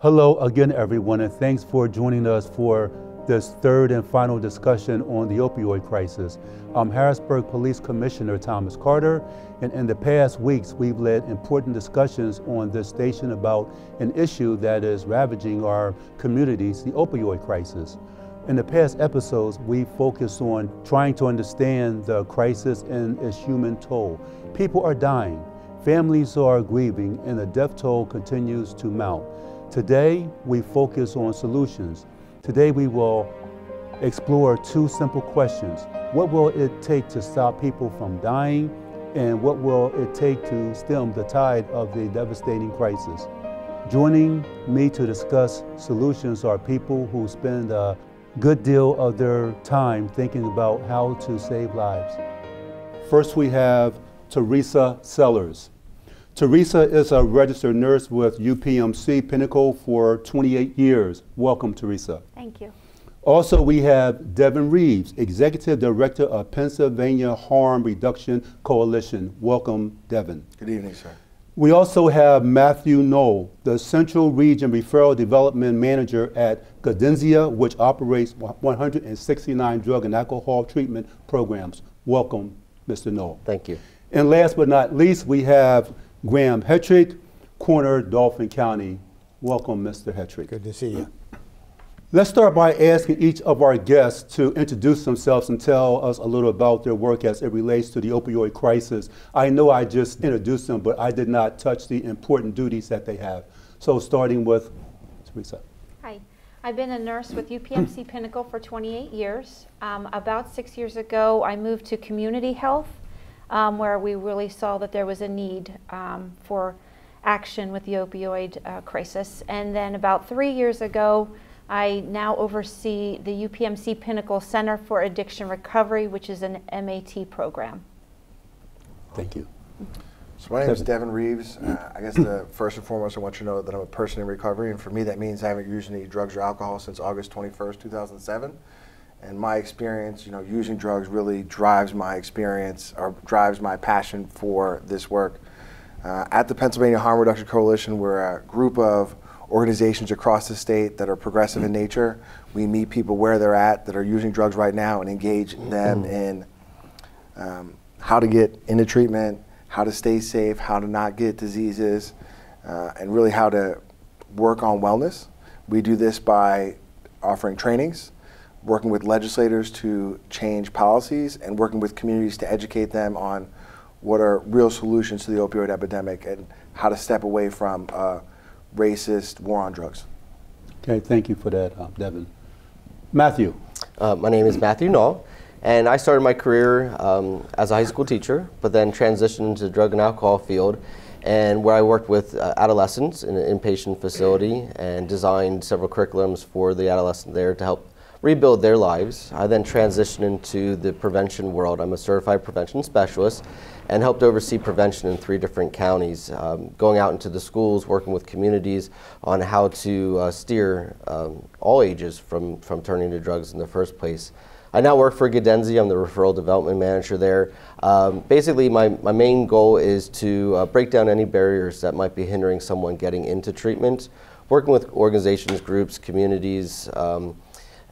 Hello again, everyone, and thanks for joining us for this third and final discussion on the opioid crisis. I'm Harrisburg Police Commissioner Thomas Carter, and in the past weeks, we've led important discussions on this station about an issue that is ravaging our communities, the opioid crisis. In the past episodes, we focused on trying to understand the crisis and its human toll. People are dying, families are grieving, and the death toll continues to mount. Today, we focus on solutions. Today, we will explore two simple questions. What will it take to stop people from dying? And what will it take to stem the tide of the devastating crisis? Joining me to discuss solutions are people who spend a good deal of their time thinking about how to save lives. First, we have Teresa Sellers. Teresa is a registered nurse with UPMC Pinnacle for 28 years. Welcome, Teresa. Thank you. Also, we have Devin Reeves, Executive Director of Pennsylvania Harm Reduction Coalition. Welcome, Devin. Good evening, sir. We also have Matthew Knoll, the Central Region Referral Development Manager at Cadenzia, which operates 169 drug and alcohol treatment programs. Welcome, Mr. Knoll. Thank you. And last but not least, we have Graham Hetrick, Corner, Dauphin County. Welcome, Mr. Hetrick. Good to see you. Let's start by asking each of our guests to introduce themselves and tell us a little about their work as it relates to the opioid crisis. I know I just introduced them, but I did not touch the important duties that they have. So starting with Teresa. Hi. I've been a nurse with UPMC Pinnacle for 28 years. About 6 years ago, I moved to community health, where we really saw that there was a need for action with the opioid crisis. And then about 3 years ago, I now oversee the UPMC Pinnacle Center for Addiction Recovery, which is an MAT program. Thank you. So my name is Devin Reeves. I guess first and foremost, I want you to know that I'm a person in recovery, and for me that means I haven't used any drugs or alcohol since August 21st, 2007. And my experience, using drugs really drives my experience or drives my passion for this work. At the Pennsylvania Harm Reduction Coalition, we're a group of organizations across the state that are progressive in nature. We meet people where they're at that are using drugs right now and engage them in how to get into treatment, how to stay safe, how to not get diseases, and really how to work on wellness. We do this by offering trainings, working with legislators to change policies, and working with communities to educate them on what are real solutions to the opioid epidemic and how to step away from racist war on drugs. Okay, thank you for that, Devin. Matthew. My name is Matthew Knoll, and I started my career as a high school teacher, but then transitioned into the drug and alcohol field, and where I worked with adolescents in an inpatient facility and designed several curriculums for the adolescents there to help rebuild their lives. I then transitioned into the prevention world. I'm a certified prevention specialist and helped oversee prevention in 3 different counties, going out into the schools, working with communities on how to steer all ages from turning to drugs in the first place. I now work for Cadenzia. I'm the referral development manager there. Basically, my main goal is to break down any barriers that might be hindering someone getting into treatment, working with organizations, groups, communities,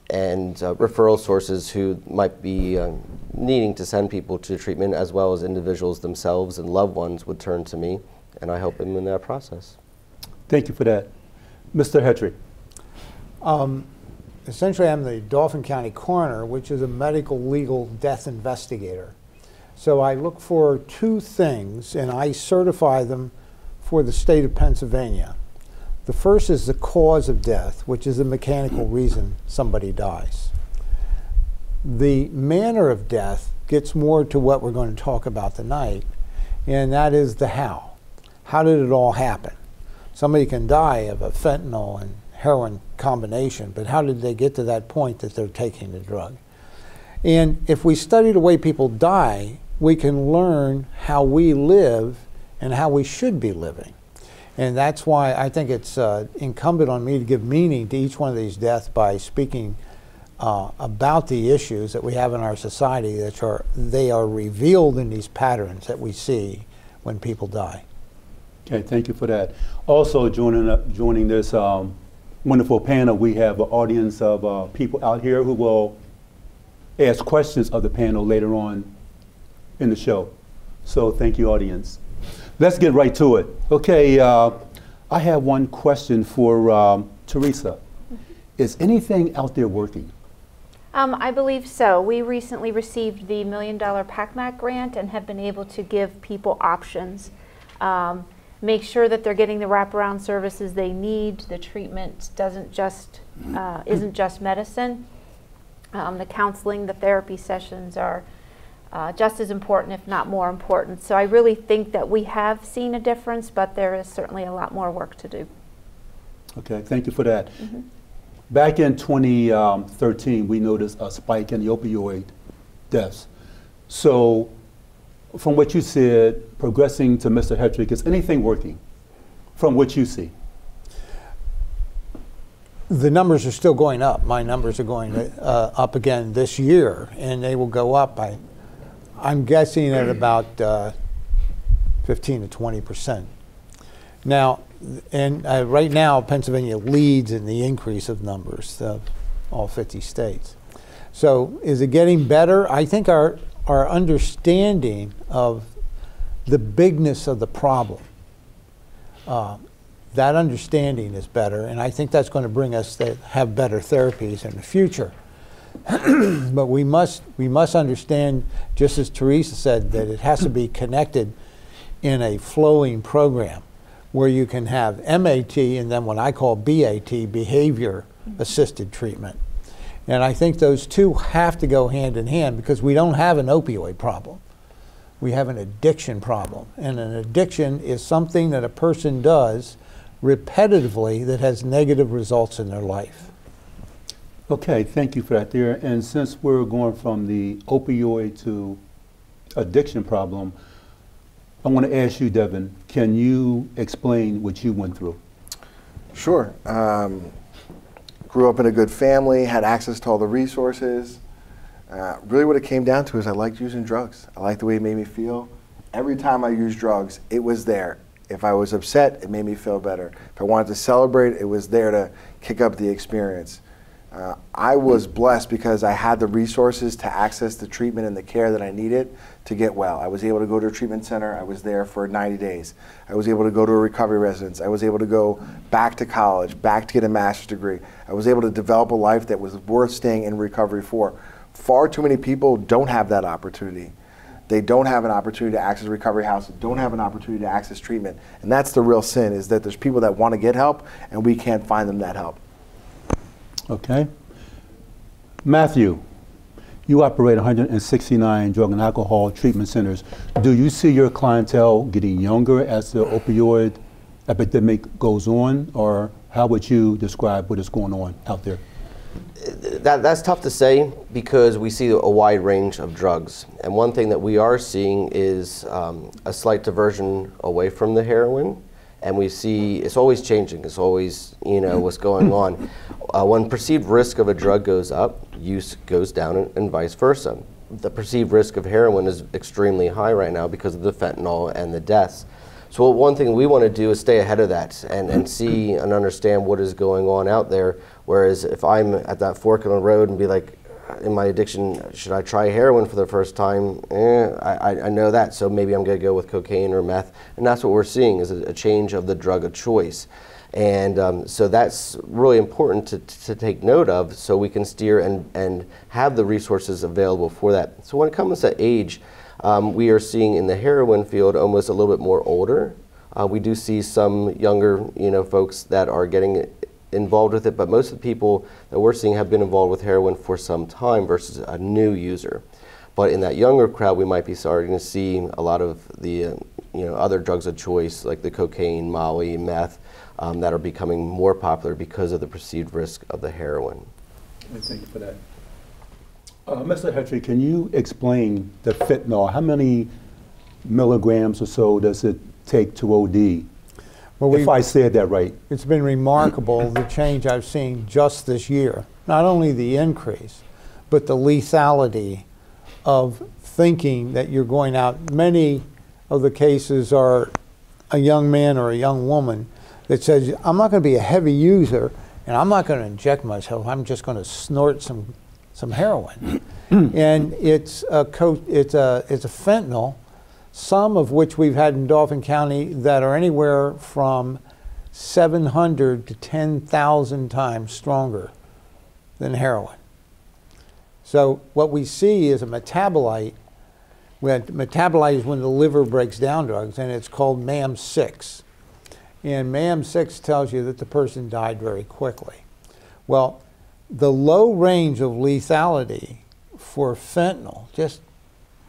and referral sources who might be needing to send people to treatment, as well as individuals themselves and loved ones would turn to me, and I help them in that process. Thank you for that. Mr. Hetrick. Essentially, I'm the Dauphin County coroner, which is a medical legal death investigator. So I look for 2 things, and I certify them for the state of Pennsylvania. The first is the cause of death, which is the mechanical reason somebody dies. The manner of death gets more to what we're going to talk about tonight, and that is the how. How did it all happen? Somebody can die of a fentanyl and heroin combination, but how did they get to that point that they're taking the drug? And if we study the way people die, we can learn how we live and how we should be living. And that's why I think it's incumbent on me to give meaning to each one of these deaths by speaking about the issues that we have in our society that they are revealed in these patterns that we see when people die. Okay, thank you for that. Also joining this wonderful panel. We have an audience of people out here who will ask questions of the panel later on in the show. So thank you, audience. Let's get right to it. Okay, I have one question for Teresa. Is anything out there working? I believe so. We recently received the $1 Million PACMAC grant and have been able to give people options. Make sure that they're getting the wraparound services they need. The treatment isn't just medicine. The counseling, the therapy sessions are just as important, if not more important. So I really think that we have seen a difference, but there is certainly a lot more work to do. Okay, thank you for that. Back in 2013, we noticed a spike in the opioid deaths. So from what you said, progressing to Mr. Hetrick, is anything working from what you see? The numbers are still going up. My numbers are going up again this year, and they will go up by, I'm guessing, at about 15 to 20%. Now, and right now, Pennsylvania leads in the increase of numbers of all 50 states. So is it getting better? I think our understanding of the bigness of the problem, that understanding is better, and I think that's going to bring us to have better therapies in the future. But we must understand, just as Teresa said, that it has to be connected in a flowing program where you can have MAT and then what I call BAT, behavior assisted treatment. And I think those two have to go hand in hand, because we don't have an opioid problem. We have an addiction problem. And an addiction is something that a person does repetitively that has negative results in their life. Okay, thank you for that there. And since we're going from the opioid to addiction problem, I want to ask you, Devin, can you explain what you went through? Sure. Grew up in a good family, had access to all the resources. Really what it came down to is I liked using drugs. I liked the way it made me feel. Every time I used drugs, it was there. If I was upset, it made me feel better. If I wanted to celebrate, it was there to kick up the experience. I was blessed because I had the resources to access the treatment and the care that I needed to get well. I was able to go to a treatment center. I was there for 90 days. I was able to go to a recovery residence. I was able to go back to college, back to get a master's degree. I was able to develop a life that was worth staying in recovery for. Far too many people don't have that opportunity. They don't have an opportunity to access recovery house, don't have an opportunity to access treatment. And that's the real sin, is that there's people that want to get help and we can't find them that help. Okay. Matthew, you operate 169 drug and alcohol treatment centers. Do you see your clientele getting younger as the opioid epidemic goes on, or how would you describe what is going on out there? That's tough to say, because we see a wide range of drugs. And one thing that we are seeing is a slight diversion away from the heroin. And we see it's always changing. It's always, what's going on. When perceived risk of a drug goes up, use goes down, and vice versa. The perceived risk of heroin is extremely high right now because of the fentanyl and the deaths. So one thing we want to do is stay ahead of that and see and understand what is going on out there. Whereas if I'm at that fork in the road and be like, in my addiction, should I try heroin for the first time? I know that, so maybe I'm going to go with cocaine or meth. And that's what we're seeing, is a change of the drug of choice. And so that's really important to take note of, so we can steer and have the resources available for that. So when it comes to age, we are seeing in the heroin field almost a little bit more older. We do see some younger folks that are getting involved with it, but most of the people that we're seeing have been involved with heroin for some time versus a new user. But in that younger crowd, we might be starting to see a lot of the other drugs of choice, like the cocaine, Molly, meth, that are becoming more popular because of the perceived risk of the heroin. Thank you for that. Mr. Hetrick, can you explain the fentanyl? How many milligrams or so does it take to OD? Well, if I said that right. It's been remarkable, the change I've seen just this year. Not only the increase, but the lethality of thinking that you're going out. Many of the cases are a young man or a young woman that says, I'm not going to be a heavy user, and I'm not going to inject myself. I'm just going to snort some heroin, and it's a fentanyl, some of which we've had in Dauphin County that are anywhere from 700 to 10,000 times stronger than heroin. So what we see is a metabolite. Metabolite is when the liver breaks down drugs, and it's called MAM6. And MAM6 tells you that the person died very quickly. Well, the low range of lethality for fentanyl, just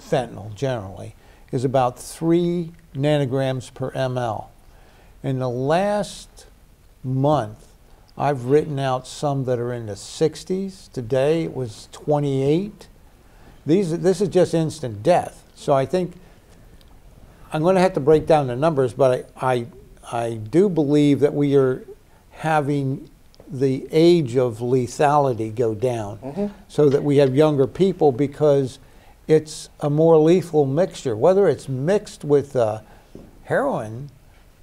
fentanyl generally, is about 3 nanograms per ml. In the last month, I've written out some that are in the 60s. Today it was 28. This is just instant death. So I think I'm going to have to break down the numbers, but I do believe that we are having the age of lethality go down so that we have younger people, because it's a more lethal mixture. Whether it's mixed with heroin,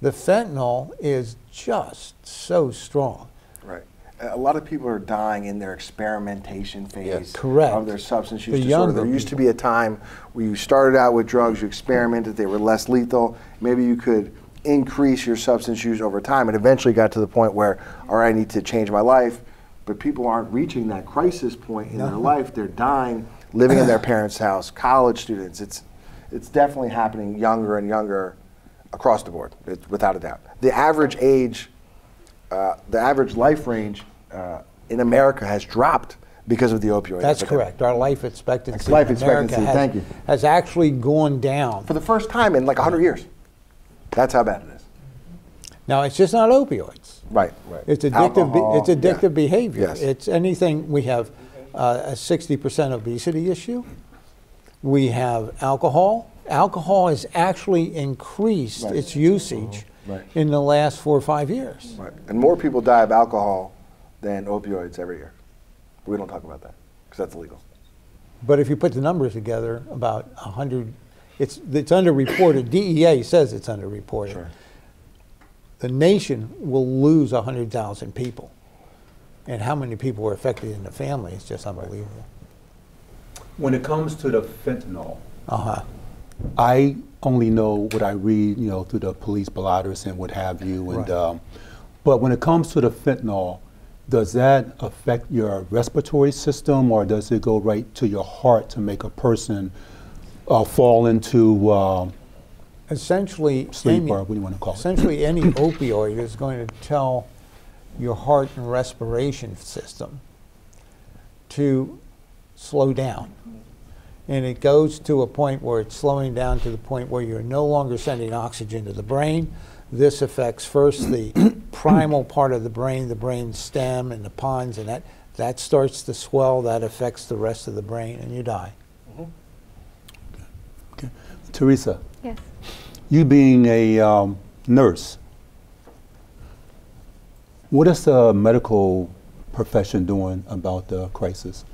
the fentanyl is just so strong. Right. A lot of people are dying in their experimentation phase of their substance use disorder. There used to be a time where you started out with drugs, you experimented, they were less lethal. Maybe you could increase your substance use over time, and eventually got to the point where, all right, I need to change my life. But people aren't reaching that crisis point in their life. They're dying, living in their parents' house, college students. It's definitely happening younger and younger across the board, without a doubt. The average age, the average life range in America has dropped because of the opioid That's epidemic. correct. Our life expectancy Life in America expectancy, has actually gone down. For the first time in like 100 years. That's how bad it is. Now, it's just not opioids. Right. It's addictive. It's addictive behavior. Yes. It's anything. We have a 60% obesity issue. We have alcohol. Alcohol has actually increased its usage in the last 4 or 5 years. Right. And more people die of alcohol than opioids every year. We don't talk about that because that's illegal. But if you put the numbers together, about 100, it's underreported. DEA says it's underreported. Sure. The nation will lose 100,000 people. And how many people were affected in the family is just unbelievable. When it comes to the fentanyl, I only know what I read, through the police blotters and what have you. And but when it comes to the fentanyl, does that affect your respiratory system, or does it go right to your heart to make a person fall into essentially sleep, or what do you want to call it? Essentially, any opioid is going to tell your heart and respiration system to slow down. And it goes to a point where it's slowing down to the point where you're no longer sending oxygen to the brain. This affects first the primal part of the brain stem and the pons, and that starts to swell. That affects the rest of the brain, and you die. Okay. Teresa. Yes. You being a nurse, what is the medical profession doing about the crisis?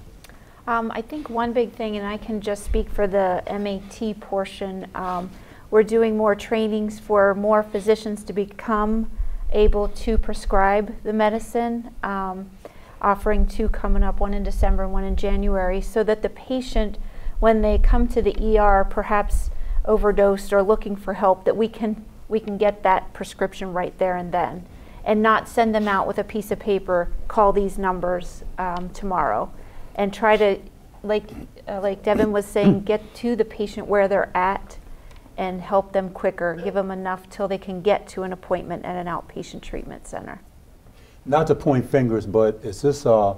I think one big thing, and I can just speak for the MAT portion, we're doing more trainings for more physicians to become able to prescribe the medicine, offering 2 coming up, 1 in December and 1 in January, so that the patient, when they come to the ER, perhaps overdosed or looking for help, that we can get that prescription right there and then, and not send them out with a piece of paper, call these numbers tomorrow, and try to, like Devin was saying, get to the patient where they're at and help them quicker, give them enough till they can get to an appointment at an outpatient treatment center. Not to point fingers, but is this a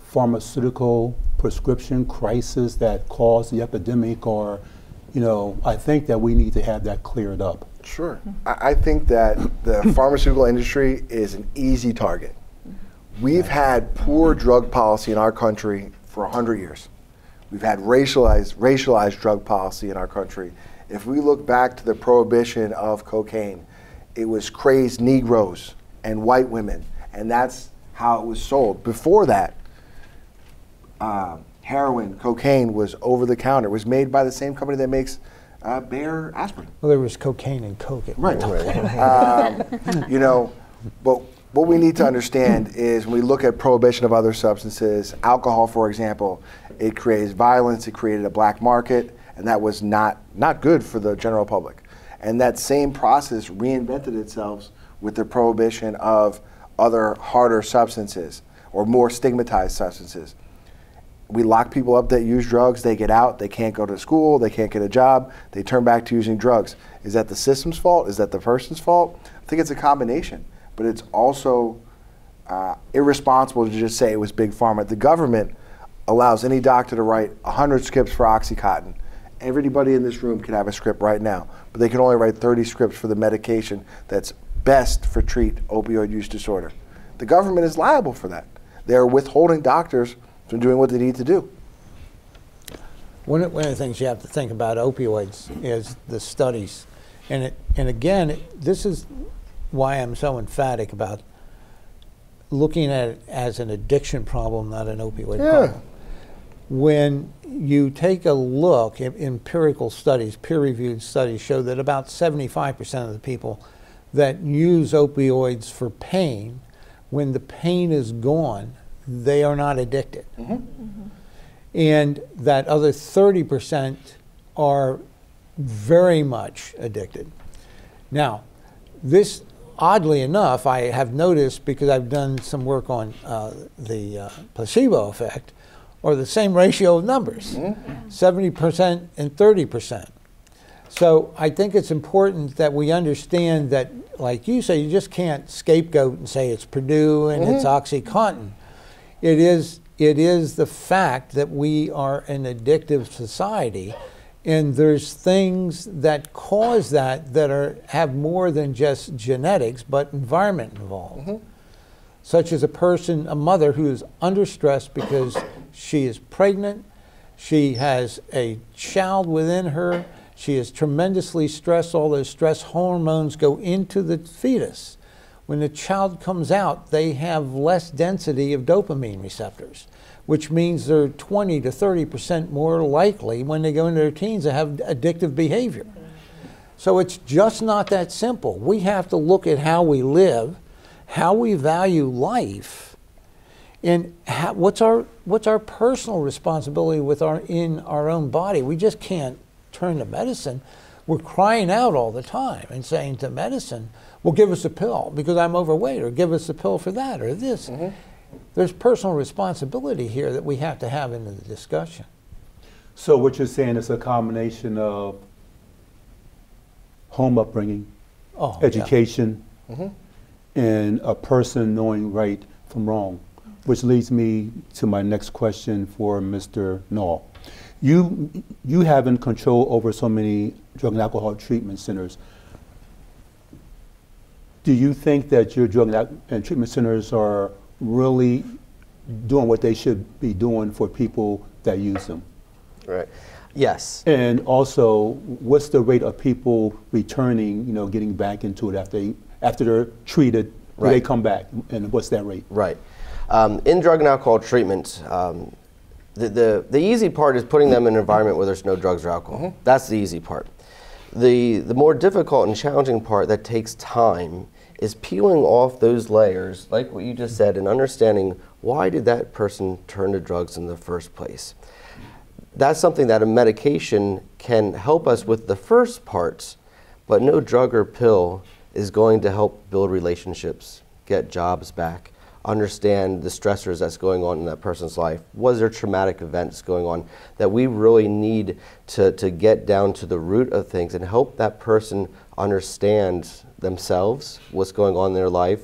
pharmaceutical prescription crisis that caused the epidemic, or, I think that we need to have that cleared up. Sure. I think that the pharmaceutical industry is an easy target. We've had poor drug policy in our country for 100 years. We've had racialized drug policy in our country. If we look back to the prohibition of cocaine, it was crazed Negroes and white women, and that's how it was sold. Before that, heroin, cocaine was over the counter. It was made by the same company that makes Bayer aspirin. Well, there was cocaine and coke. Right. But what we need to understand is when we look at prohibition of other substances, alcohol, for example, it creates violence, it created a black market, and that was not good for the general public. And that same process reinvented itself with the prohibition of other harder substances or more stigmatized substances. We lock people up that use drugs, they get out, they can't go to school, they can't get a job, they turn back to using drugs. Is that the system's fault? Is that the person's fault? I think it's a combination, but it's also irresponsible to just say it was Big Pharma. The government allows any doctor to write 100 scripts for Oxycontin. Everybody in this room can have a script right now, but they can only write 30 scripts for the medication that's best for treat opioid use disorder. The government is liable for that. They're withholding doctors from doing what they need to do. One of the things you have to think about opioids is the studies. And again, this is why I'm so emphatic about looking at it as an addiction problem, not an opioid problem. When you take a look at empirical studies, peer-reviewed studies show that about 75% of the people that use opioids for pain, when the pain is gone, they are not addicted. And that other 30% are very much addicted. Now, this, oddly enough, I have noticed, because I've done some work on the placebo effect, or the same ratio of numbers, 70% and 30%. So I think it's important that we understand that, like you say, you just can't scapegoat and say it's Purdue and it's OxyContin. It is the fact that we are an addictive society, and there's things that cause that have more than just genetics, but environment involved. Such as a mother who is under stress because she is pregnant, she has a child within her, she is tremendously stressed, all those stress hormones go into the fetus. When the child comes out, they have less density of dopamine receptors, which means they're 20 to 30% more likely when they go into their teens to have addictive behavior. So it's just not that simple. We have to look at how we live, how we value life, and what's our personal responsibility in our own body. We just can't turn to medicine. We're crying out all the time and saying to medicine, well, give us a pill because I'm overweight, or give us a pill for that or this. There's personal responsibility here that we have to have in the discussion. So what you're saying is a combination of home upbringing, education, and a person knowing right from wrong, which leads me to my next question for Mr. Null. You having control over so many drug and alcohol treatment centers. Do you think that your drug and treatment centers are really doing what they should be doing for people that use them? Right. Yes. And also, what's the rate of people returning, getting back into it after they're treated? Do they come back, and what's that rate? Right. In drug and alcohol treatment, the easy part is putting them in an environment where there's no drugs or alcohol. That's the easy part. The more difficult and challenging part that takes time is peeling off those layers, like what you just said, and understanding why did that person turn to drugs in the first place. That's something that a medication can help us with the first parts, but no drug or pill is going to help build relationships, get jobs back, understand the stressors that's going on in that person's life. Was there traumatic events going on that we really need to get down to the root of things and help that person understand themselves, what's going on in their life,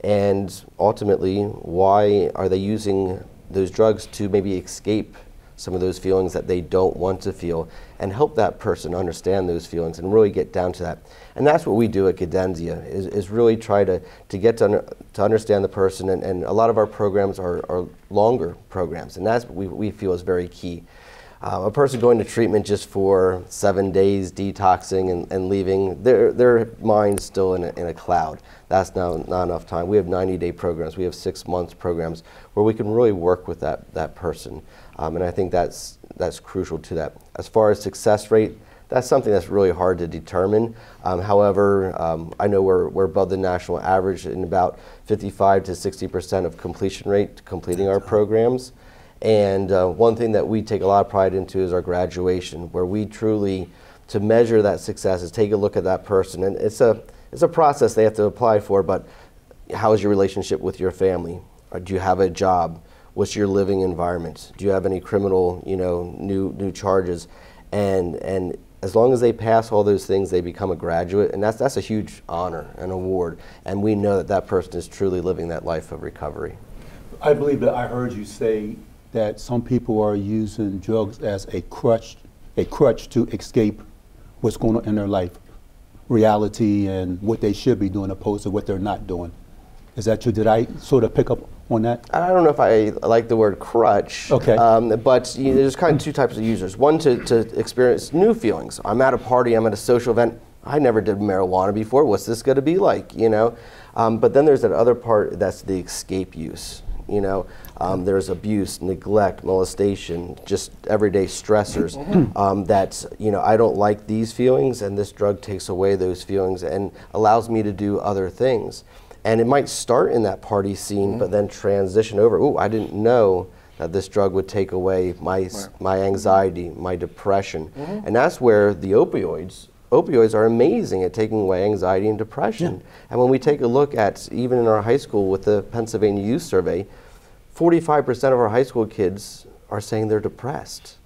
and ultimately why are they using those drugs to maybe escape some of those feelings that they don't want to feel, and help that person understand those feelings and really get down to that. And that's what we do at Cadenza, is really try to get to understand the person, and a lot of our programs are longer programs, and that's what we feel is very key. A person going to treatment just for 7 days, detoxing and leaving, their mind's still in a cloud. That's not enough time. We have 90-day programs. We have 6-month programs where we can really work with that person. And I think that's crucial to that. As far as success rate, That's something that's really hard to determine. However, I know we're above the national average in about 55 to 60% of completion rate completing our programs. And one thing that we take a lot of pride into is our graduation, where we truly, to measure that success, is take a look at that person. And it's a process they have to apply for, but how is your relationship with your family? Or do you have a job? What's your living environment? Do you have any criminal, new charges? And as long as they pass all those things, they become a graduate, and that's a huge honor and award. And we know that that person is truly living that life of recovery. I believe that I heard you say that some people are using drugs as a crutch to escape what's going on in their life, reality, and what they should be doing opposed to what they're not doing. Is that true? Did I sort of pick up on that? I don't know if I like the word crutch, okay. But there's kind of two types of users. One to experience new feelings. I'm at a party, I'm at a social event, I never did marijuana before, what's this going to be like, But then there's that other part, that's the escape use. There's abuse, neglect, molestation, just everyday stressors that, I don't like these feelings, and this drug takes away those feelings and allows me to do other things. And it might start in that party scene, but then transition over. Ooh, I didn't know that this drug would take away my anxiety, my depression. And that's where the opioids are amazing at taking away anxiety and depression. Yeah. And when we take a look at, even in our high school with the Pennsylvania Youth Survey, 45% of our high school kids are saying they're depressed.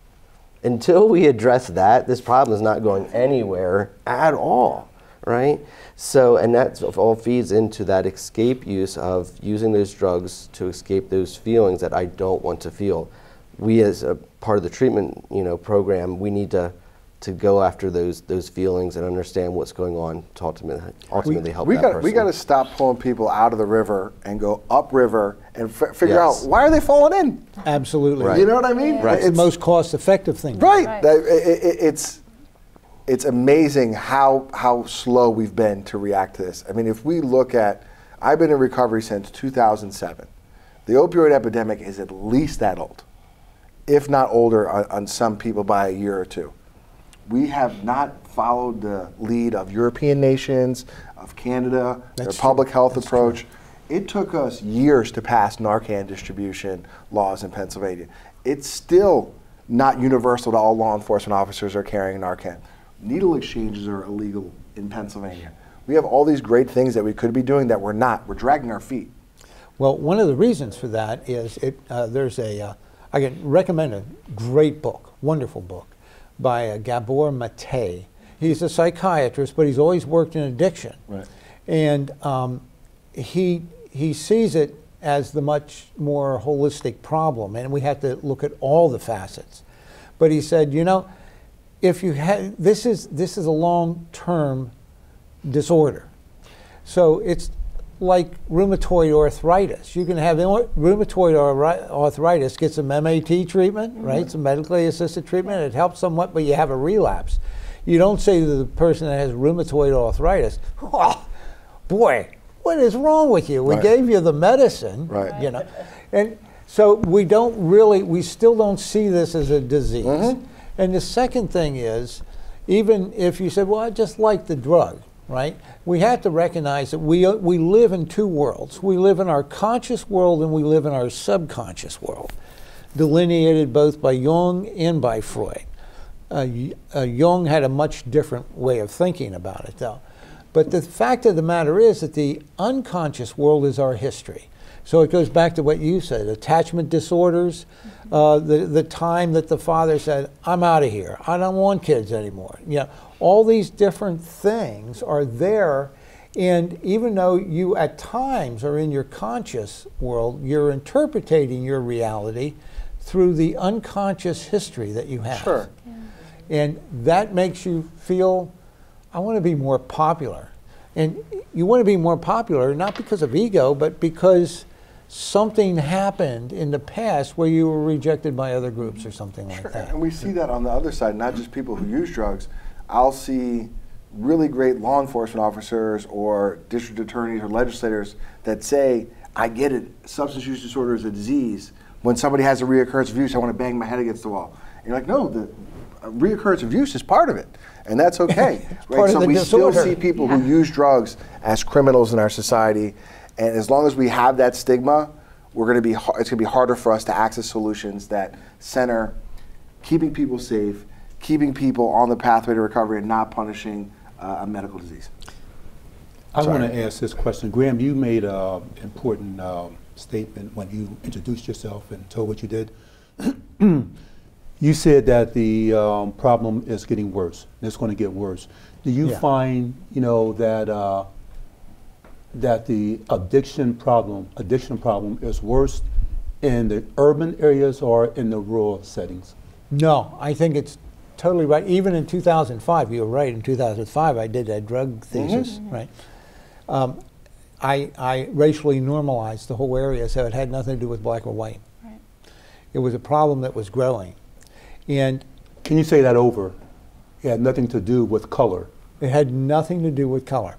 Until we address that, this problem is not going anywhere at all, right? So, and that all feeds into that escape use of using those drugs to escape those feelings that I don't want to feel. We, as a part of the treatment, program, we need to go after those feelings and understand what's going on to ultimately help that person. We got to stop pulling people out of the river and go upriver and figure out why are they falling in. Absolutely. Right. You know what I mean? Yeah. Right. It's the most cost-effective thing. Right. It's amazing how slow we've been to react to this. I mean, if we look at, I've been in recovery since 2007. The opioid epidemic is at least that old, if not older on some people by a year or two. We have not followed the lead of European nations, of Canada, their public health approach. It took us years to pass Narcan distribution laws in Pennsylvania. It's still not universal to all law enforcement officers are carrying Narcan. Needle exchanges are illegal in Pennsylvania. We have all these great things that we could be doing that we're not. We're dragging our feet. Well, one of the reasons for that is I can recommend a great book, wonderful book, by Gabor Mate. He's a psychiatrist, but he's always worked in addiction. Right. And he sees it as the much more holistic problem, and we have to look at all the facets. But he said, if you had this is a long-term disorder, so it's like rheumatoid arthritis. You can have rheumatoid arthritis, get some MAT treatment, right? Some medically assisted treatment. It helps somewhat, but you have a relapse. You don't say to the person that has rheumatoid arthritis, "Oh, boy, what is wrong with you? We gave you the medicine," And so we still don't see this as a disease. And the second thing is, even if you said, well, I just like the drug, right? We have to recognize that we live in two worlds. We live in our conscious world and we live in our subconscious world, delineated both by Jung and by Freud. Jung had a much different way of thinking about it, though. But the fact of the matter is that the unconscious world is our history. So it goes back to what you said, attachment disorders, the time that the father said, I'm out of here, I don't want kids anymore. All these different things are there, and even though you at times are in your conscious world, you're interpreting your reality through the unconscious history that you have. Sure. Yeah. And that makes you feel, I want to be more popular. And you want to be more popular, not because of ego, but because something happened in the past where you were rejected by other groups or something like that. And we see that on the other side, not just people who use drugs. I'll see really great law enforcement officers or district attorneys or legislators that say, I get it, substance use disorder is a disease. When somebody has a reoccurrence of use, I want to bang my head against the wall. And you're like, no, reoccurrence of use is part of it, and that's okay. Part of the we disorder. still see people who use drugs as criminals in our society, and as long as we have that stigma, it's going to be harder for us to access solutions that center keeping people safe, keeping people on the pathway to recovery, and not punishing a medical disease. I want to ask this question. Graham, you made an important statement when you introduced yourself and told what you did. You said that the problem is getting worse. It's going to get worse. Do you find, that the addiction problem is worse in the urban areas or in the rural settings? No, I think it's totally right. Even in 2005, you were right. In 2005, I did a drug thesis, right? I racially normalized the whole area, so it had nothing to do with black or white. Right. It was a problem that was growing. And can you say that over? It had nothing to do with color. It had nothing to do with color.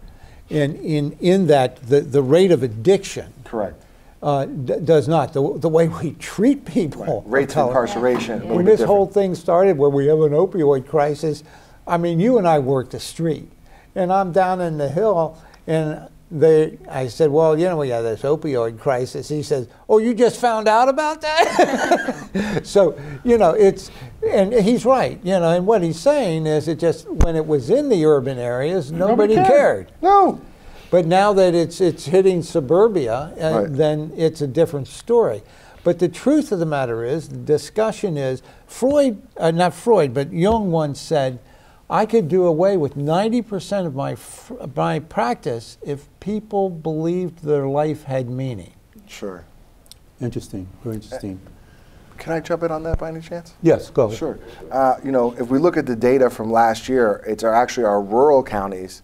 And in that, the rate of addiction Correct. Does not. The way we treat people. Right. Rates of incarceration. When this whole thing started, where we have an opioid crisis, I mean, you and I worked the street, and I'm down in the hill, and I said, well, we have this opioid crisis. He says, oh, you just found out about that? So, and he's right, and what he's saying is it just, when it was in the urban areas, nobody cared. No. But now that it's hitting suburbia, then it's a different story. But the truth of the matter is, the discussion is, not Freud, but Jung once said, I could do away with 90% of my practice if people believed their life had meaning. Sure. Interesting, very interesting. Can I jump in on that by any chance? Yes, go ahead. Sure. If we look at the data from last year, it's actually our rural counties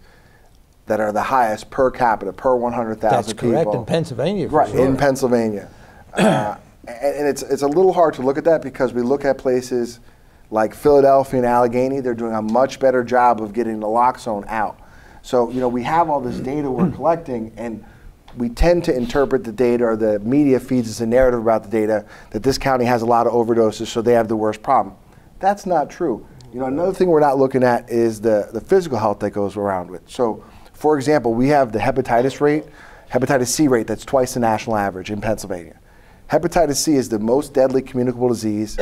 that are the highest per capita, per 100,000 people. That's correct, in Pennsylvania, for right, sure. in Pennsylvania. And it's a little hard to look at that because we look at places like Philadelphia and Allegheny. They're doing a much better job of getting naloxone out. So, we have all this data we're collecting, and we tend to interpret the data, or the media feeds us a narrative about the data, that this county has a lot of overdoses, so they have the worst problem. That's not true. Another thing we're not looking at is the physical health that goes around with. So, for example, we have the hepatitis C rate that's twice the national average in Pennsylvania. Hepatitis C is the most deadly communicable disease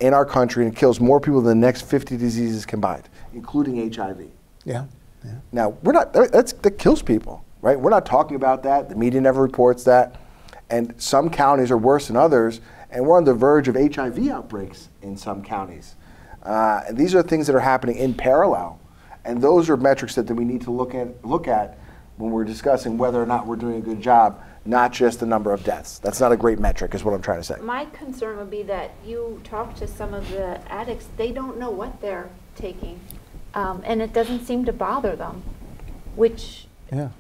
in our country, and it kills more people than the next 50 diseases combined, including HIV. Yeah. Now, that kills people, right? We're not talking about that. The media never reports that. And some counties are worse than others, and we're on the verge of HIV outbreaks in some counties. And these are things that are happening in parallel. And those are metrics that we need to look at when we're discussing whether or not we're doing a good job, not just the number of deaths. That's not a great metric, is what I'm trying to say. My concern would be that you talk to some of the addicts, they don't know what they're taking, and it doesn't seem to bother them, which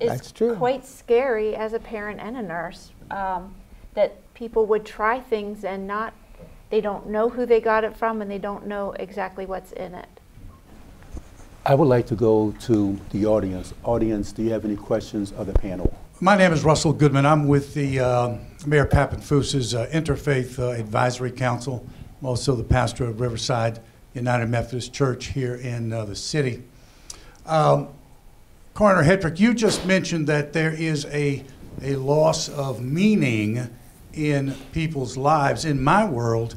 is quite scary as a parent and a nurse, that people would try things and they don't know who they got it from, and they don't know exactly what's in it. I would like to go to the audience. Audience, do you have any questions of the panel? My name is Russell Goodman. I'm with the Mayor Papenfuss's Interfaith Advisory Council. I'm also the pastor of Riverside United Methodist Church here in the city. Coroner Hetrick, you just mentioned that there is a loss of meaning in people's lives. In my world,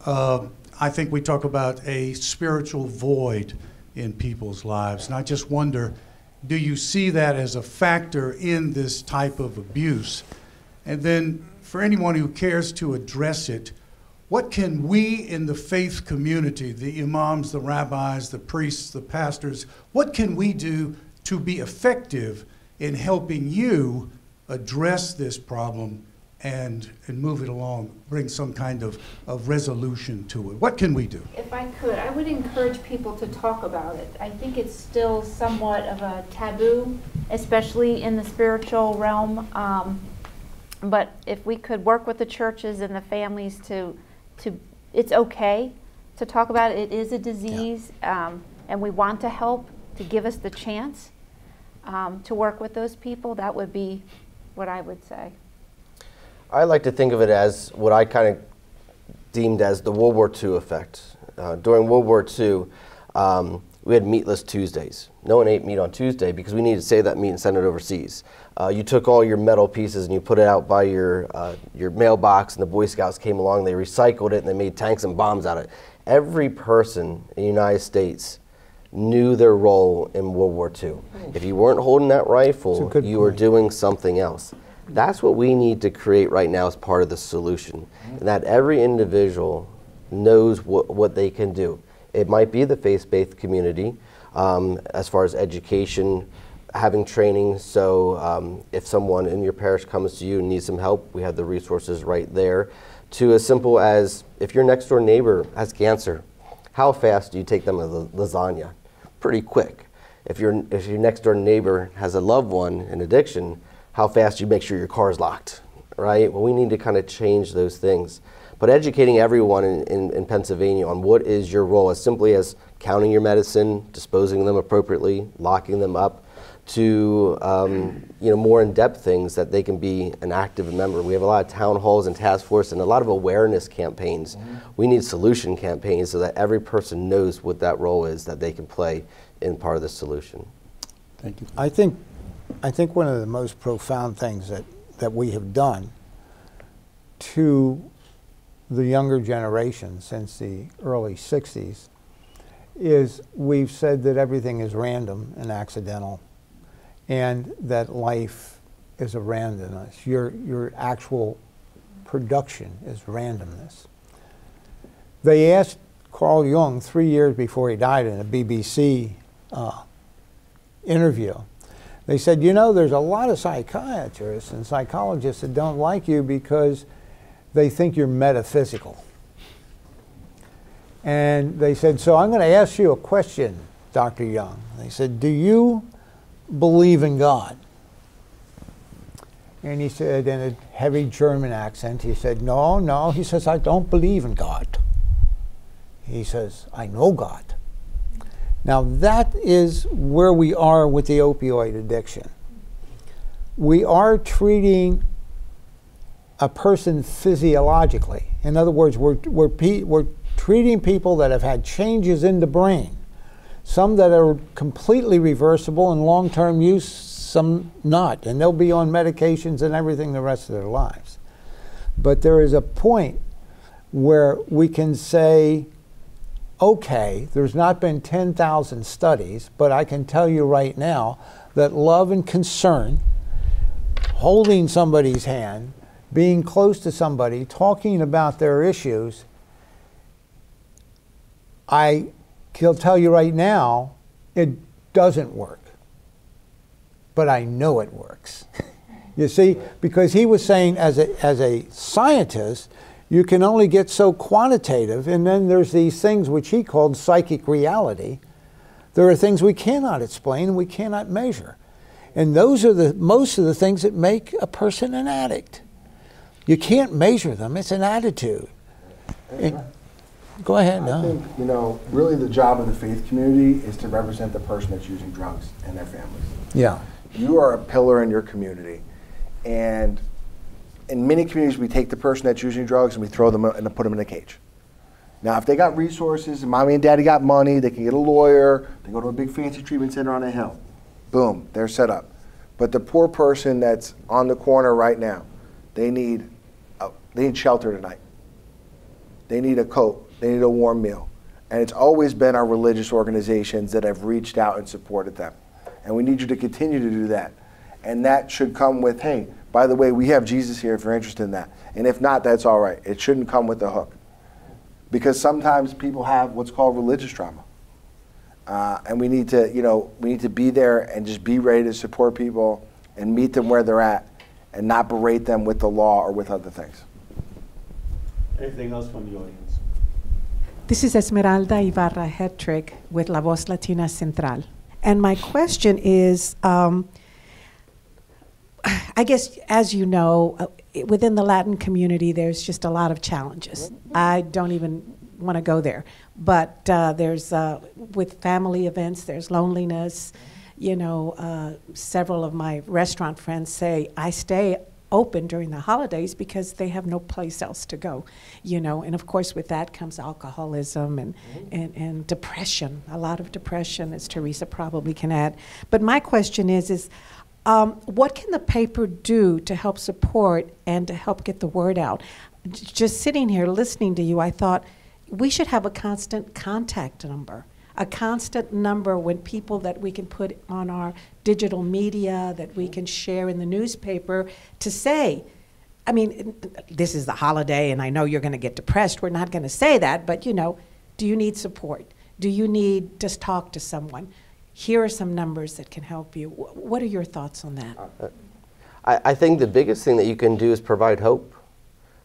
I think we talk about a spiritual void in people's lives. And I just wonder, do you see that as a factor in this type of abuse? And then for anyone who cares to address it, what can we in the faith community, the imams, the rabbis, the priests, the pastors, what can we do to be effective in helping you address this problem and move it along, bring some kind of resolution to it? What can we do? If I could, I would encourage people to talk about it. I think it's still somewhat of a taboo, especially in the spiritual realm. But if we could work with the churches and the families it's okay to talk about it. It is a disease, and we want to help, to give us the chance to work with those people. That would be what I would say. I like to think of it as what I kind of deemed as the World War II effect. During World War II, we had meatless Tuesdays. No one ate meat on Tuesday because we needed to save that meat and send it overseas. You took all your metal pieces and you put it out by your mailbox, and the Boy Scouts came along, they recycled it, and they made tanks and bombs out of it. Every person in the United States knew their role in World War II. If you weren't holding that rifle, you were doing something else. That's what we need to create right now as part of the solution, and that every individual knows what they can do. It might be the faith-based community, as far as education, having training, so if someone in your parish comes to you and needs some help, we have the resources right there, to as simple as if your next door neighbor has cancer, how fast do you take them a lasagna? Pretty quick. If your next door neighbor has a loved one in addiction, how fast do you make sure your car is locked, right? Well, we need to kind of change those things. But educating everyone in Pennsylvania on what is your role, as simply as counting your medicine, disposing of them appropriately, locking them up, to more in-depth things that they can be an active member. We have a lot of town halls and task force and a lot of awareness campaigns. We need solution campaigns so that every person knows what that role is that they can play in part of the solution. Thank you. I think one of the most profound things that we have done to the younger generation since the early 60s is we've said that everything is random and accidental, and that life is a randomness. Your actual production is randomness. They asked Carl Jung 3 years before he died in a BBC interview. They said, you know, there's a lot of psychiatrists and psychologists that don't like you because they think you're metaphysical. And they said, so I'm going to ask you a question, Dr. Jung. They said, do you believe in God? And he said, in a heavy German accent, he said, no. He says, I don't believe in God. He says, I know God. Now that is where we are with the opioid addiction. We are treating a person physiologically. In other words, we're treating people that have had changes in the brain, some that are completely reversible in long-term use, some not, and they'll be on medications and everything the rest of their lives. But there is a point where we can say, okay, there's not been 10,000 studies, but I can tell you right now that love and concern, holding somebody's hand, being close to somebody, talking about their issues, I can tell you right now, it doesn't work. But I know it works. You see, because he was saying as a scientist, you can only get so quantitative, and then there's these things which he called psychic reality. There are things we cannot explain and we cannot measure. And those are most of the things that make a person an addict. You can't measure them, it's an attitude. Go ahead. I think, really the job of the faith community is to represent the person that's using drugs and their families. Yeah. You are a pillar in your community. And in many communities, we take the person that's using drugs and we throw them and put them in a cage. Now, if they got resources, and mommy and daddy got money, they can get a lawyer, they go to a big fancy treatment center on a hill. Boom, they're set up. But the poor person that's on the corner right now, they need shelter tonight. They need a coat. They need a warm meal. And it's always been our religious organizations that have reached out and supported them. And we need you to continue to do that. And that should come with, hey, by the way, we have Jesus here if you're interested in that. And if not, that's all right. It shouldn't come with a hook. Because sometimes people have what's called religious trauma. And we need to be there and just be ready to support people and meet them where they're at and not berate them with the law or with other things. Anything else from the audience? This is Esmeralda Ibarra Hetrick with La Voz Latina Central. And my question is, I guess, as you know, within the Latin community, there's just a lot of challenges. I don't even want to go there. But there's, with family events, there's loneliness. Several of my restaurant friends say, I stay open during the holidays because they have no place else to go, you know. And of course, with that comes alcoholism and depression, a lot of depression, as Teresa probably can add. But my question is what can the paper do to help support and to help get the word out? Just sitting here listening to you, I thought we should have a constant contact number. A constant number when people that we can put on our digital media, that we can share in the newspaper to say, I mean, this is the holiday and I know you're going to get depressed. We're not going to say that, but you know, do you need support? Do you need to talk to someone? Here are some numbers that can help you. What are your thoughts on that? I think the biggest thing that you can do is provide hope.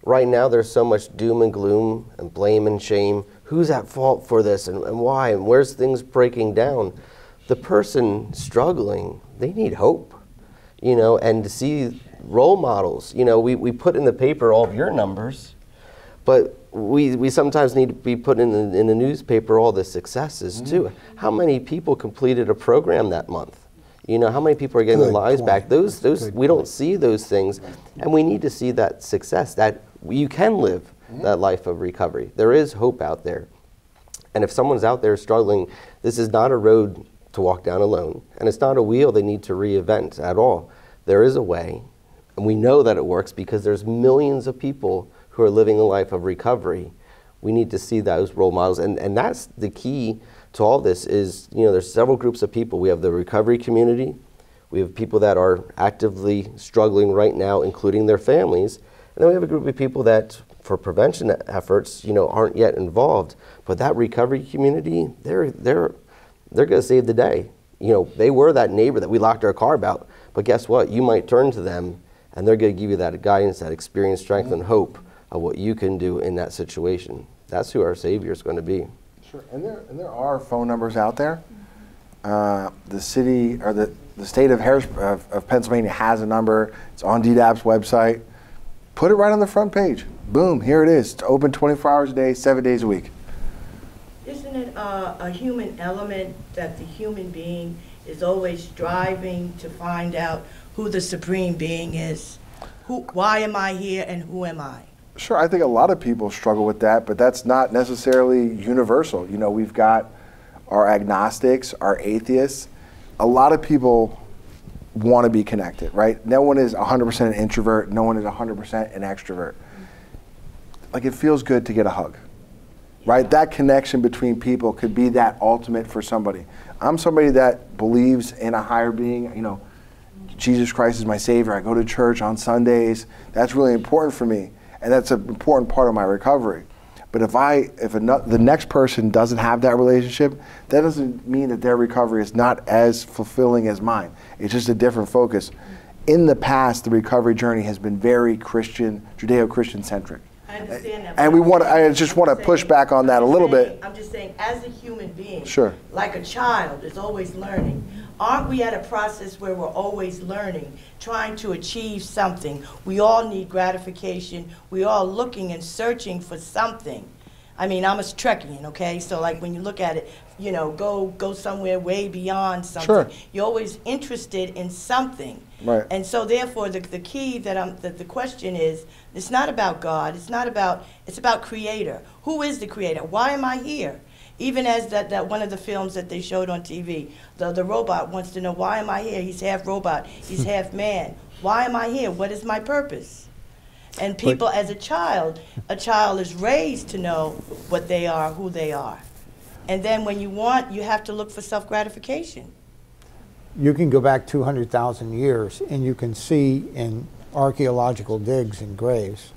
Right now there's so much doom and gloom and blame and shame. Who's at fault for this and why and where's things breaking down? The person struggling, they need hope, you know, and to see role models. You know, we put in the paper all of your numbers, but we sometimes need to be putting in the newspaper all the successes too. How many people completed a program that month? You know, how many people are getting their lives back? Those we don't see those things, and we need to see that success, that you can live that life of recovery. There is hope out there. And if someone's out there struggling, this is not a road to walk down alone. And it's not a wheel they need to reinvent at all. There is a way, and we know that it works because there's millions of people who are living a life of recovery. We need to see those role models. And that's the key to all this is, you know, there's several groups of people. We have the recovery community. We have people that are actively struggling right now, including their families. And then we have a group of people that, for prevention efforts, you know, aren't yet involved. But that recovery community, they're going to save the day. You know, they were that neighbor that we locked our car about. But guess what? You might turn to them, and they're going to give you that guidance, that experience, strength, and hope of what you can do in that situation. That's who our Savior is going to be. Sure, and there are phone numbers out there. The city or the state of Harrisburg of Pennsylvania has a number. It's on DDAP's website. Put it right on the front page. Boom, here it is. It's open 24 hours a day, 7 days a week. Isn't it a human element that the human being is always striving to find out who the supreme being is? Why am I here and who am I? Sure, I think a lot of people struggle with that, but that's not necessarily universal. You know, we've got our agnostics, our atheists. A lot of people want to be connected, right? No one is 100% an introvert. No one is 100% an extrovert. Like, it feels good to get a hug, right? That connection between people could be that ultimate for somebody. I'm somebody that believes in a higher being. You know, Jesus Christ is my Savior. I go to church on Sundays. That's really important for me, and that's an important part of my recovery. But if the next person doesn't have that relationship, that doesn't mean that their recovery is not as fulfilling as mine. It's just a different focus. In the past, the recovery journey has been very Christian, Judeo-Christian centric. I understand that. And I just want to push back on that a little bit. I'm just saying, as a human being, sure, like a child is always learning, aren't we at a process where we're always learning, trying to achieve something? We all need gratification. We all looking and searching for something. I mean, I'm a Trekkian, okay? So like when you look at it, you know, go somewhere way beyond something. Sure. You're always interested in something. Right. And so therefore the key that the question is, it's not about God, it's about creator. Who is the creator? Why am I here? Even as that one of the films that they showed on TV, the robot wants to know, why am I here? He's half robot, he's half man. Why am I here? What is my purpose? And people, as a child is raised to know what they are, who they are. And then when you have to look for self-gratification. You can go back 200,000 years and you can see in archaeological digs and graves,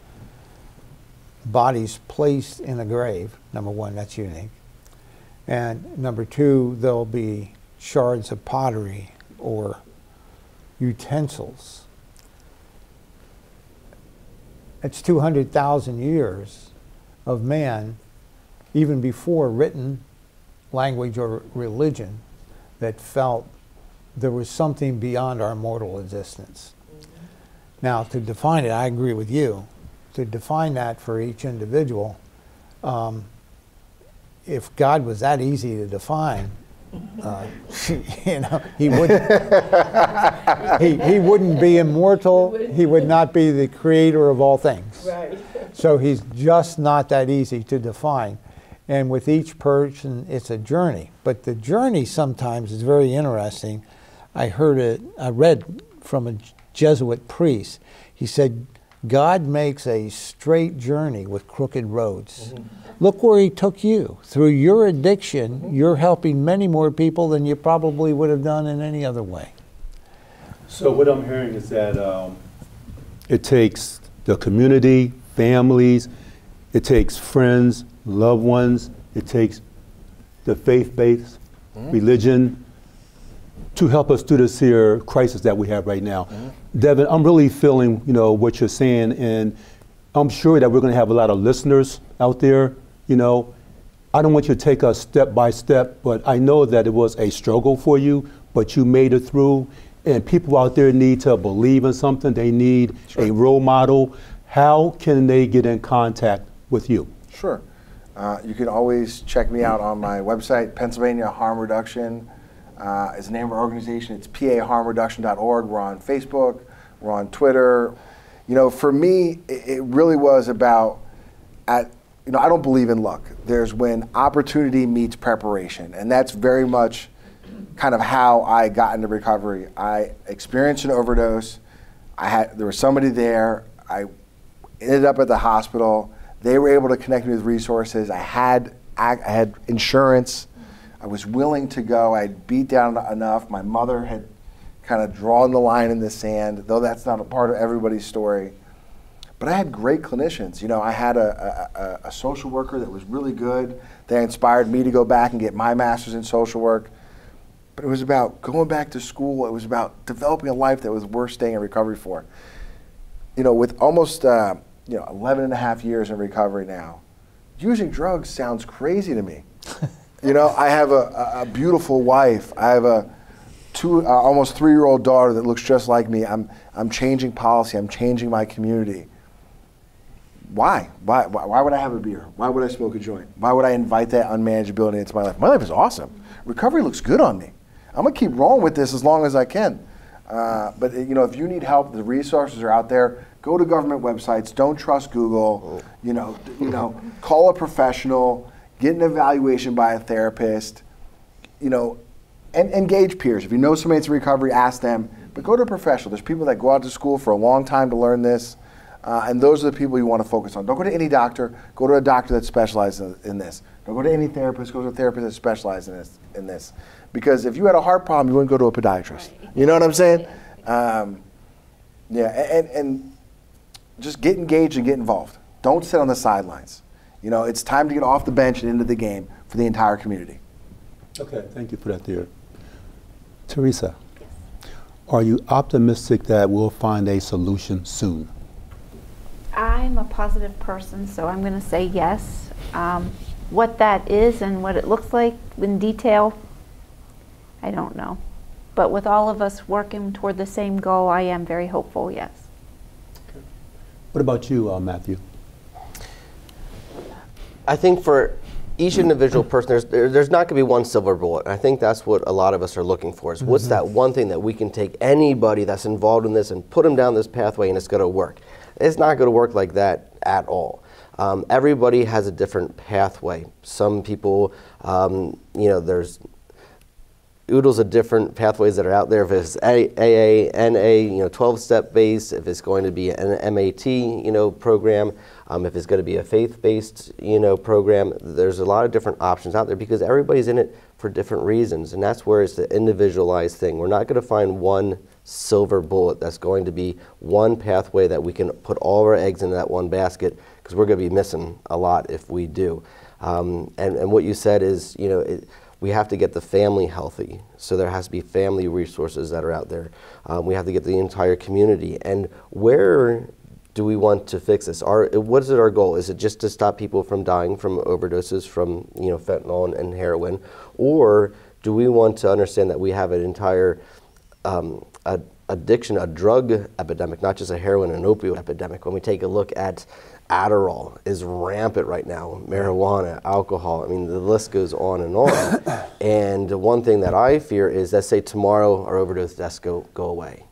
bodies placed in a grave. Number one, that's unique. And number two, there'll be shards of pottery or utensils. It's 200,000 years of man, even before written language or religion, that felt there was something beyond our mortal existence. Now, to define it, I agree with you. To define that for each individual, if God was that easy to define, You know, he wouldn't be immortal. He would not be the creator of all things. Right. So he's just not that easy to define. And with each person, it's a journey. But the journey sometimes is very interesting. I read from a Jesuit priest. He said, God makes a straight journey with crooked roads. Mm-hmm. Look where he took you. Through your addiction, mm-hmm. you're helping many more people than you probably would have done in any other way. So what I'm hearing is that it takes the community, families, it takes friends, loved ones, it takes the faith-based mm-hmm. religion to help us through this here crisis that we have right now. Mm-hmm. Devin, I'm really feeling, you know, what you're saying, and I'm sure that we're going to have a lot of listeners out there. You know, I don't want you to take us step by step, but I know that it was a struggle for you, but you made it through. And people out there need to believe in something. They need a role model. How can they get in contact with you? Sure. You can always check me out on my website, Pennsylvania Harm Reduction. Is the name of our organization. It's paharmreduction.org. We're on Facebook. We're on Twitter. You know, for me, it really was about, you know, I don't believe in luck. There's when opportunity meets preparation, and that's very much kind of how I got into recovery. I experienced an overdose. There was somebody there. I ended up at the hospital. They were able to connect me with resources. I had insurance. I was willing to go. I had beat down enough. My mother had kind of drawn the line in the sand, though that's not a part of everybody's story. But I had great clinicians. You know, I had a social worker that was really good. They inspired me to go back and get my master's in social work. But it was about going back to school. It was about developing a life that was worth staying in recovery for. You know, with almost 11 and a half years in recovery now, using drugs sounds crazy to me. You know, I have a beautiful wife. I have a almost 3-year-old daughter that looks just like me. I'm changing policy. I'm changing my community. Why? Why would I have a beer? Why would I smoke a joint? Why would I invite that unmanageability into my life? My life is awesome. Recovery looks good on me. I'm gonna keep rolling with this as long as I can. But you know, if you need help, the resources are out there. Go to government websites. Don't trust Google. You know, call a professional. Get an evaluation by a therapist. You know, and engage peers. If you know somebody that's in recovery, ask them. But go to a professional. There's people that go out to school for a long time to learn this. And those are the people you want to focus on. Don't go to any doctor. Go to a doctor that specializes in this. Don't go to any therapist. Go to a therapist that specializes in this. Because if you had a heart problem, you wouldn't go to a podiatrist. Right. You know what I'm saying? And just get engaged and get involved. Don't sit on the sidelines. You know, it's time to get off the bench and into the game for the entire community. Okay, thank you for that, dear. Teresa, are you optimistic that we'll find a solution soon? I'm a positive person, so I'm going to say yes. What that is and what it looks like in detail, I don't know. But with all of us working toward the same goal, I am very hopeful, yes. Okay. What about you, Matthew? I think for each individual person, there's not going to be one silver bullet. And I think that's what a lot of us are looking for, is what's that one thing that we can take anybody that's involved in this and put them down this pathway and it's going to work. It's not going to work like that at all. Everybody has a different pathway. Some people, you know, there's oodles of different pathways that are out there. If it's AA, NA, you know, 12-step based, if it's going to be an MAT, you know, program, if it's going to be a faith-based, you know, program, there's a lot of different options out there because everybody's in it for different reasons, and that's where it's the individualized thing. We're not going to find one silver bullet that's going to be one pathway that we can put all of our eggs into that one basket, because we're going to be missing a lot if we do. And what you said is, you know, we have to get the family healthy, so there has to be family resources that are out there. We have to get the entire community. And where do we want to fix this? What is our goal? Is it just to stop people from dying from overdoses from, you know, fentanyl and heroin? Or do we want to understand that we have an entire addiction, a drug epidemic, not just a heroin and opioid epidemic. When we take a look at Adderall is rampant right now, marijuana, alcohol, I mean, the list goes on and on. And the one thing that I fear is, let's say tomorrow our overdose deaths go away.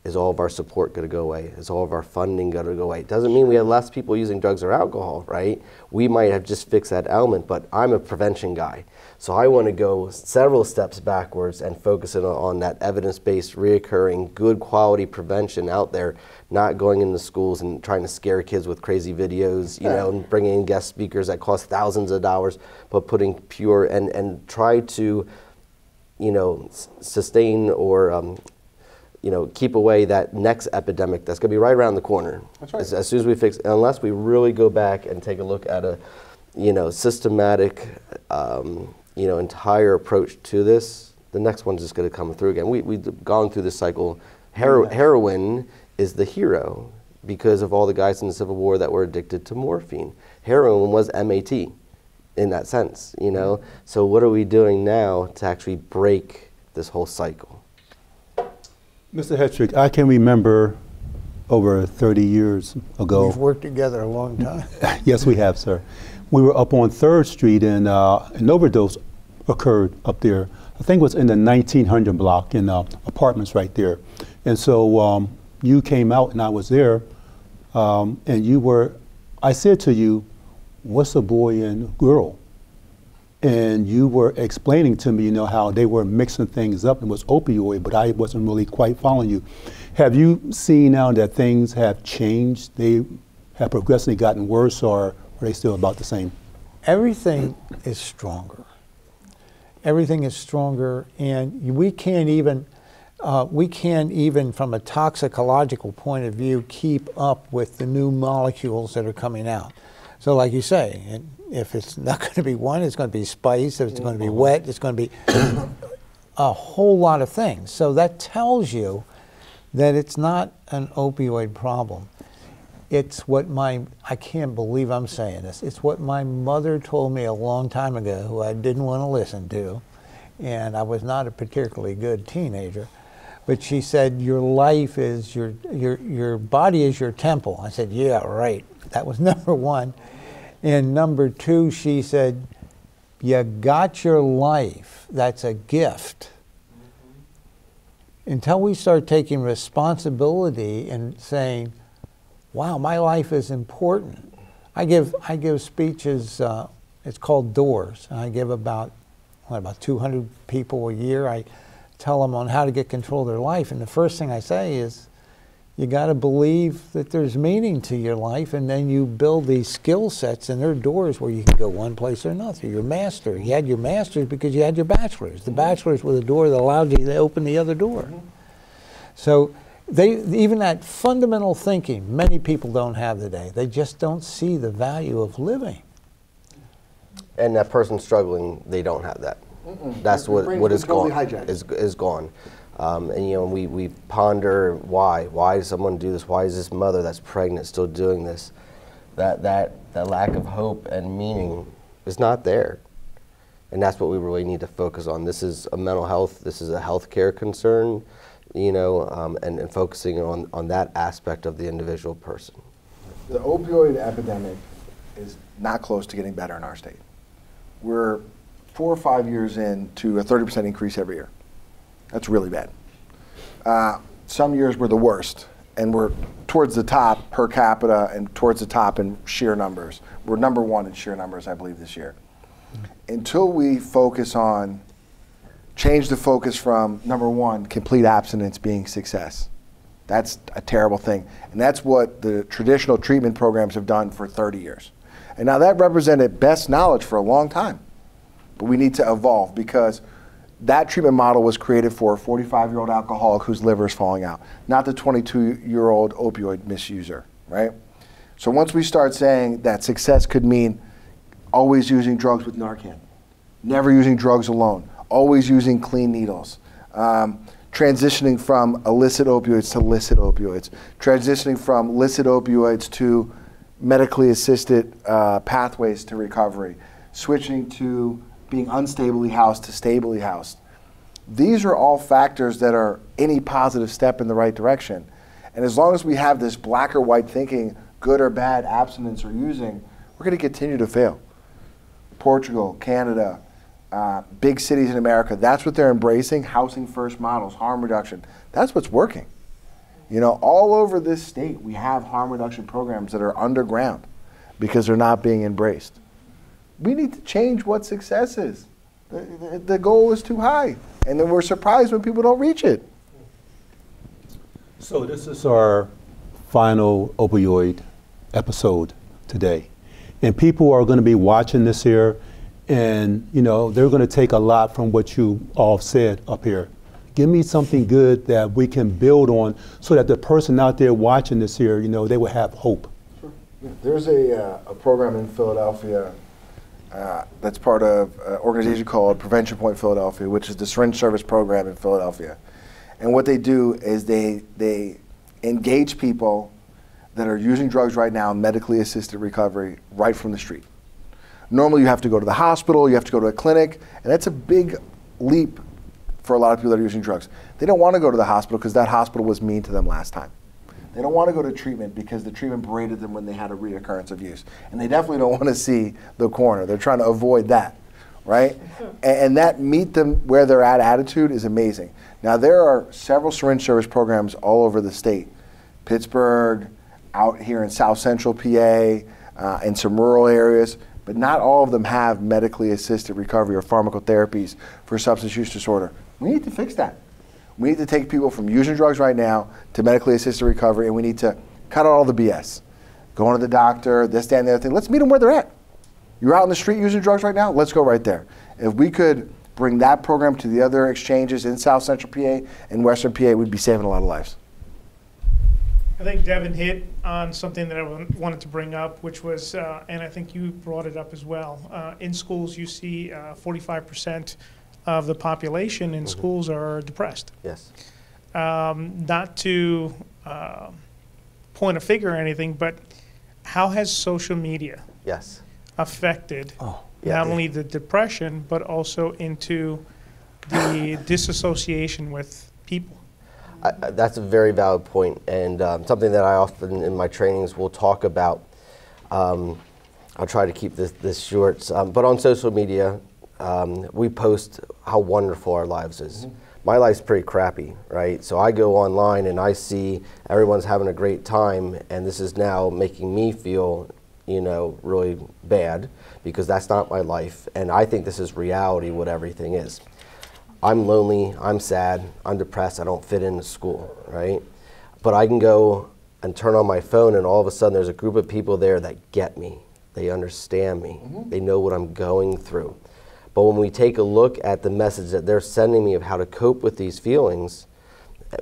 Is all of our support going to go away? Is all of our funding going to go away? It doesn't mean we have less people using drugs or alcohol, right? We might have just fixed that element, but I'm a prevention guy. So I want to go several steps backwards and focus on that evidence-based, reoccurring, good quality prevention out there, not going into schools and trying to scare kids with crazy videos, you know, and bringing in guest speakers that cost thousands of dollars, but putting pure and try to, you know, sustain or you know, keep away that next epidemic that's going to be right around the corner. That's right. As soon as we fix, unless we really go back and take a look at a, you know, systematic, you know, entire approach to this, the next one's just going to come through again. We've gone through this cycle. Heroin is the hero because of all the guys in the Civil War that were addicted to morphine. Heroin was MAT in that sense, you know. So what are we doing now to actually break this whole cycle? Mr. Hetrick, I can remember over 30 years ago. We've worked together a long time. Yes, we have, sir. We were up on 3rd Street and an overdose occurred up there. I think it was in the 1900 block in apartments right there. And so you came out and I was there and you were, I said to you, what's a boy and girl? And you were explaining to me, you know, how they were mixing things up. It was opioid, but I wasn't really quite following you. Have you seen now that things have changed? They have progressively gotten worse, or are they still about the same? Everything is stronger. Everything is stronger, and we can't even from a toxicological point of view keep up with the new molecules that are coming out. So like you say, if it's not going to be one, it's going to be spice. If it's going to be wet, it's going to be a whole lot of things. So that tells you that it's not an opioid problem. It's what I can't believe I'm saying this, it's what my mother told me a long time ago, who I didn't want to listen to, and I was not a particularly good teenager, but she said, your life is, your body is your temple. I said, yeah, right. That was number one. And number two, she said, you got your life. That's a gift. Until we start taking responsibility and saying, wow, my life is important. I give speeches, it's called Doors. And I give about 200 people a year. I tell them on how to get control of their life. And the first thing I say is, you got to believe that there's meaning to your life, and then you build these skill sets, and there are doors where you can go one place or another. Your master, you had your master's because you had your bachelor's. The bachelor's was a door that allowed you to open the other door. So even that fundamental thinking, many people don't have today. They just don't see the value of living. And that person struggling, they don't have that. That's what is gone. Is gone. And you know, we ponder why does someone do this? Why is this mother that's pregnant still doing this? That lack of hope and meaning is not there, and that's what we really need to focus on. This is a mental health. This is a healthcare concern, you know, and focusing on that aspect of the individual person. The opioid epidemic is not close to getting better in our state. We're 4 or 5 years into a 30% increase every year. That's really bad. Some years were the worst, and we're towards the top per capita and towards the top in sheer numbers. We're number one in sheer numbers, I believe, this year. Until we focus on, change the focus from, number one, complete abstinence being success. That's a terrible thing. And that's what the traditional treatment programs have done for 30 years. And now that represented best knowledge for a long time. But we need to evolve, because that treatment model was created for a 45-year-old alcoholic whose liver is falling out, not the 22-year-old opioid misuser, right? So once we start saying that success could mean always using drugs with Narcan, never using drugs alone, always using clean needles, transitioning from illicit opioids to licit opioids, transitioning from licit opioids to medically assisted pathways to recovery, switching to being unstably housed to stably housed. These are all factors that are any positive step in the right direction. And as long as we have this black or white thinking, good or bad, abstinence or using, we're going to continue to fail. Portugal, Canada, big cities in America, that's what they're embracing, housing first models, harm reduction. That's what's working. You know, all over this state, we have harm reduction programs that are underground because they're not being embraced. We need to change what success is. The goal is too high, and then we're surprised when people don't reach it. So this is our final opioid episode today. And people are going to be watching this here, and you know, they're going to take a lot from what you all said up here. Give me something good that we can build on so that the person out there watching this here, you know, they will have hope. Sure. Yeah. There's a program in Philadelphia that's part of an organization called Prevention Point Philadelphia, which is the syringe service program in Philadelphia. And what they do is they engage people that are using drugs right now in medically assisted recovery right from the street. Normally you have to go to the hospital, you have to go to a clinic, and that's a big leap for a lot of people that are using drugs. They don't want to go to the hospital because that hospital was mean to them last time. They don't want to go to treatment because the treatment berated them when they had a reoccurrence of use. And they definitely don't want to see the coroner. They're trying to avoid that, right? And that meet them where they're at attitude is amazing. Now there are several syringe service programs all over the state. Pittsburgh, out here in South Central PA, in some rural areas, but not all of them have medically assisted recovery or pharmacotherapies for substance use disorder. We need to fix that. We need to take people from using drugs right now to medically assisted recovery, and we need to cut out all the BS. Going to the doctor, this, that, and the other thing. Let's meet them where they're at. You're out in the street using drugs right now? Let's go right there. If we could bring that program to the other exchanges in South Central PA and Western PA, we'd be saving a lot of lives. I think Devin hit on something that I wanted to bring up, which was, and I think you brought it up as well. In schools, you see 45% of the population in schools are depressed. Yes. Not to point a finger or anything, but how has social media affected not only the depression, but also into the disassociation with people? That's a very valid point, and something that I often in my trainings will talk about. I'll try to keep this short, but on social media, we post how wonderful our lives is. My life's pretty crappy, right? So I go online and I see everyone's having a great time, and this is now making me feel, you know, really bad because that's not my life, and I think this is reality, what everything is. I'm lonely, I'm sad, I'm depressed, I don't fit into school, right? But I can go and turn on my phone and all of a sudden there's a group of people there that get me. They understand me. They know what I'm going through. But when we take a look at the message that they're sending me of how to cope with these feelings,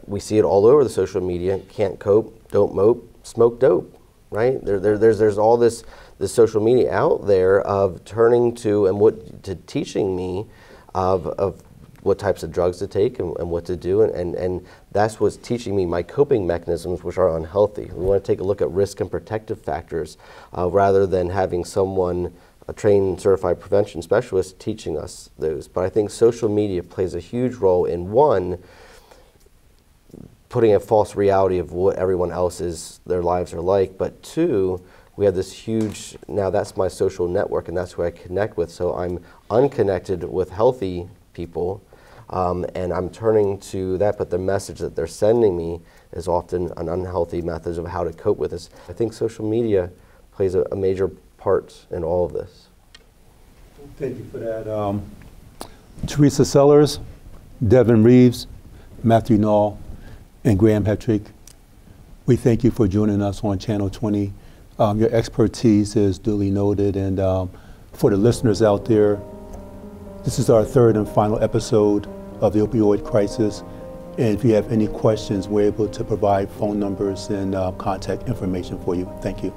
we see it all over the social media. Can't cope, don't mope, smoke dope, right? There's all this social media out there of turning to and teaching me of what types of drugs to take and what to do, and that's what's teaching me my coping mechanisms, which are unhealthy. We want to take a look at risk and protective factors rather than having someone, a trained certified prevention specialist, teaching us those. But I think social media plays a huge role in, one, putting a false reality of what everyone else's, their lives are like, but two, we have this huge, now that's my social network and that's who I connect with, so I'm unconnected with healthy people, and I'm turning to that, but the message that they're sending me is often an unhealthy message of how to cope with this. I think social media plays a major part in all of this. Thank you for that. Teresa Sellers, Devin Reeves, Matthew Nall, and Graham Hetrick, we thank you for joining us on Channel 20. Your expertise is duly noted, and for the listeners out there, this is our third and final episode of the opioid crisis. And if you have any questions, we're able to provide phone numbers and contact information for you. Thank you.